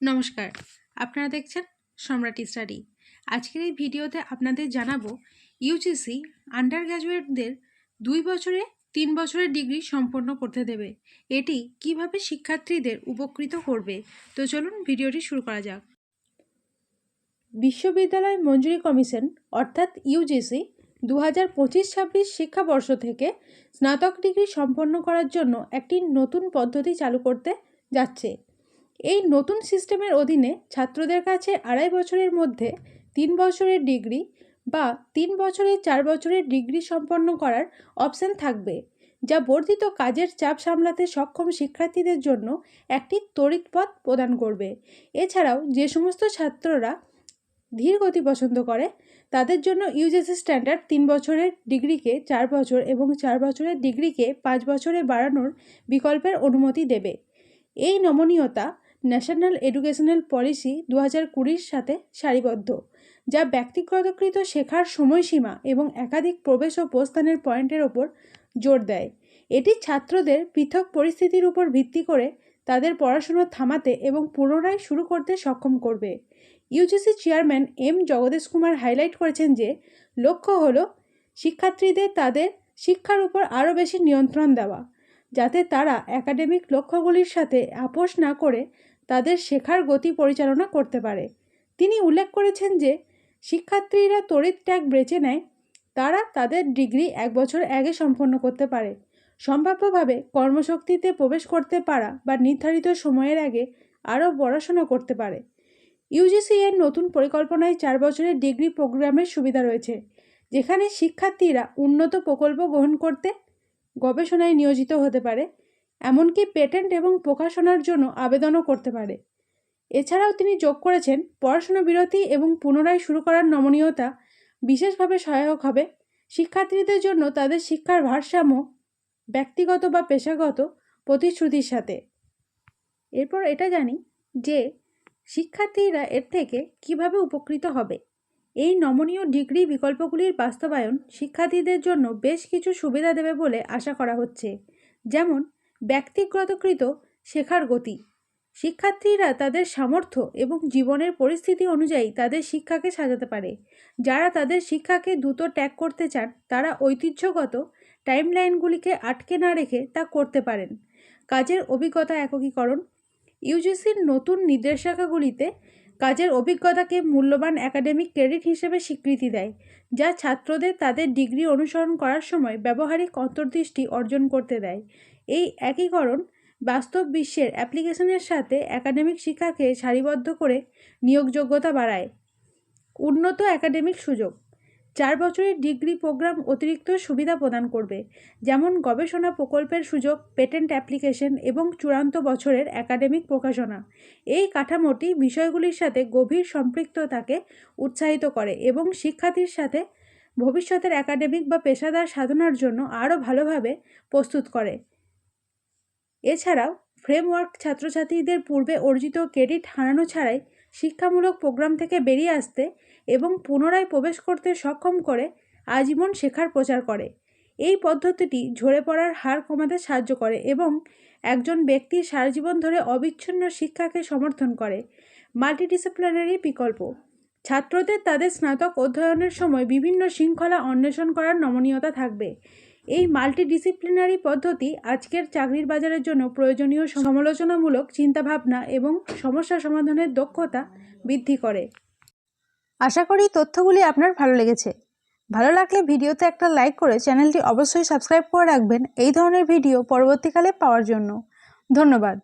নমস্কার, আপনারা দেখছেন সম্রাট স্টাডি। আজকের এই ভিডিওতে আপনাদের জানাবো ইউজিসি আন্ডার গ্র্যাজুয়েটদের 2 বছরে 3 বছরের ডিগ্রি সম্পন্ন করতে দেবে। এটি কিভাবে শিক্ষার্থীদের উপকৃত করবে। তো চলুন ভিডিওটি শুরু করা যাক। বিশ্ববিদ্যালয় মঞ্জুরি কমিশন অর্থাৎ ইউজিসি 2025-26 শিক্ষাবর্ষ থেকে স্নাতক ডিগ্রি সম্পন্ন করার জন্য একটি নতুন পদ্ধতি চালু করতে যাচ্ছে। এই নতুন সিস্টেমের অধীনে ছাত্রদের কাছে 2.5 বছরের মধ্যে 3 বছরের ডিগ্রি বা 3 বছরে 4 বছরের ডিগ্রি সম্পন্ন করার অপশন থাকবে, যা বর্ধিত কাজের চাপ সামলাতে সক্ষম শিক্ষার্থীদের জন্য একটি তড়িৎ পথ প্রদান করবে। এছাড়াও যে সমস্ত ছাত্ররা ধীর গতি পছন্দ করে তাদের জন্য ইউজিসি স্ট্যান্ডার্ড 3 বছরের ডিগ্রিকে 4 বছর এবং 4 বছরের ডিগ্রিকে 5 বছরে বাড়ানোর বিকল্পের অনুমতি দেবে। এই নমনীয়তা ন্যাশনাল এডুকেশনাল পলিসি 2020-র সাথে সারিবদ্ধ, যা ব্যক্তিগতকৃত শেখার সময়সীমা এবং একাধিক প্রবেশ ও প্রস্থানের পয়েন্টের ওপর জোর দেয়। এটি ছাত্রদের পৃথক পরিস্থিতির উপর ভিত্তি করে তাদের পড়াশোনা থামাতে এবং পুনরায় শুরু করতে সক্ষম করবে। UGC chairman M Jagadesh Kumar highlight করেছেন যে লক্ষ্য হলো শিক্ষার্থীদের তাদের শিক্ষার উপর আরও বেশি নিয়ন্ত্রণ দেওয়া, যাতে তারা একাডেমিক লক্ষ্যগুলির সাথে আপোষ না করে তাদের শেখার গতি পরিচালনা করতে পারে। তিনি উল্লেখ করেছেন যে শিক্ষার্থীরা তড়িৎ ট্র্যাক বেছে নেয় তারা তাদের ডিগ্রি 1 বছর আগে সম্পন্ন করতে পারে, সম্ভাব্যভাবে কর্মশক্তিতে প্রবেশ করতে পারা বা নির্ধারিত সময়ের আগে আরও পড়াশোনা করতে পারে। ইউজিসি এর নতুন পরিকল্পনায় 4 বছরের ডিগ্রি প্রোগ্রামের সুবিধা রয়েছে, যেখানে শিক্ষার্থীরা উন্নত প্রকল্প গ্রহণ করতে, গবেষণায় নিয়োজিত হতে পারে, এমনকি পেটেন্ট এবং প্রকাশনার জন্য আবেদনও করতে পারে। এছাড়াও তিনি যোগ করেছেন পড়াশোনা বিরতি এবং পুনরায় শুরু করার নমনীয়তা বিশেষভাবে সহায়ক হবে শিক্ষার্থীদের জন্য তাদের শিক্ষার ভারসাম্য ব্যক্তিগত বা পেশাগত প্রতিশ্রুতির সাথে। এরপর এটা জানি যে শিক্ষার্থীরা এর থেকে কিভাবে উপকৃত হবে। এই নমনীয় ডিগ্রি বিকল্পগুলির বাস্তবায়ন শিক্ষার্থীদের জন্য বেশ কিছু সুবিধা দেবে বলে আশা করা হচ্ছে, যেমন ব্যক্তিগতকৃত শেখার গতি। শিক্ষার্থীরা তাদের সামর্থ্য এবং জীবনের পরিস্থিতি অনুযায়ী তাদের শিক্ষাকে সাজাতে পারে। যারা তাদের শিক্ষাকে দ্রুত ট্যাগ করতে চান তারা ঐতিহ্যগত টাইমলাইনগুলিকে আটকে না রেখে তা করতে পারেন। কাজের অভিজ্ঞতা একীকরণ। ইউজিসির নতুন নির্দেশিকাগুলিতে কাজের অভিজ্ঞতাকে মূল্যবান একাডেমিক ক্রেডিট হিসেবে স্বীকৃতি দেয়, যা ছাত্রদের তাদের ডিগ্রি অনুসরণ করার সময় ব্যবহারিক অন্তর্দৃষ্টি অর্জন করতে দেয়। এই একীকরণ বাস্তব বিশ্বের অ্যাপ্লিকেশনের সাথে একাডেমিক শিক্ষাকে সারিবদ্ধ করে নিয়োগযোগ্যতা বাড়ায়। উন্নত একাডেমিক সুযোগ। 4 বছরের ডিগ্রি প্রোগ্রাম অতিরিক্ত সুবিধা প্রদান করবে, যেমন গবেষণা প্রকল্পের সুযোগ, পেটেন্ট অ্যাপ্লিকেশন এবং চূড়ান্ত বছরের একাডেমিক প্রকাশনা। এই কাঠামোটি বিষয়গুলির সাথে গভীর সম্পৃক্ততাকে উৎসাহিত করে এবং শিক্ষার্থীর সাথে ভবিষ্যতের একাডেমিক বা পেশাদার সাধনার জন্য আরও ভালোভাবে প্রস্তুত করে। এছাড়াও ফ্রেমওয়ার্ক ছাত্রছাত্রীদের পূর্বে অর্জিত ক্রেডিট হারানো ছাড়াই শিক্ষামূলক প্রোগ্রাম থেকে বেরিয়ে আসতে এবং পুনরায় প্রবেশ করতে সক্ষম করে আজীবন শেখার প্রচার করে। এই পদ্ধতিটি ঝরে পড়ার হার কমাতে সাহায্য করে এবং একজন ব্যক্তির সারা জীবন ধরে অবিচ্ছিন্ন শিক্ষাকে সমর্থন করে। মাল্টিডিসিপ্লিনারি বিকল্প। ছাত্রদের তাদের স্নাতক অধ্যয়নের সময় বিভিন্ন শৃঙ্খলা অন্বেষণ করার নমনীয়তা থাকবে। এই মাল্টিডিসিপ্লিনারি পদ্ধতি আজকের চাকরির বাজারের জন্য প্রয়োজনীয় সমালোচনামূলক চিন্তাভাবনা এবং সমস্যা সমাধানের দক্ষতা বৃদ্ধি করে। আশা করি তথ্যগুলি আপনার ভালো লেগেছে। ভালো লাগলে ভিডিওতে একটা লাইক করে চ্যানেলটি অবশ্যই সাবস্ক্রাইব করে রাখবেন এই ধরনের ভিডিও পরবর্তীকালে পাওয়ার জন্য। ধন্যবাদ।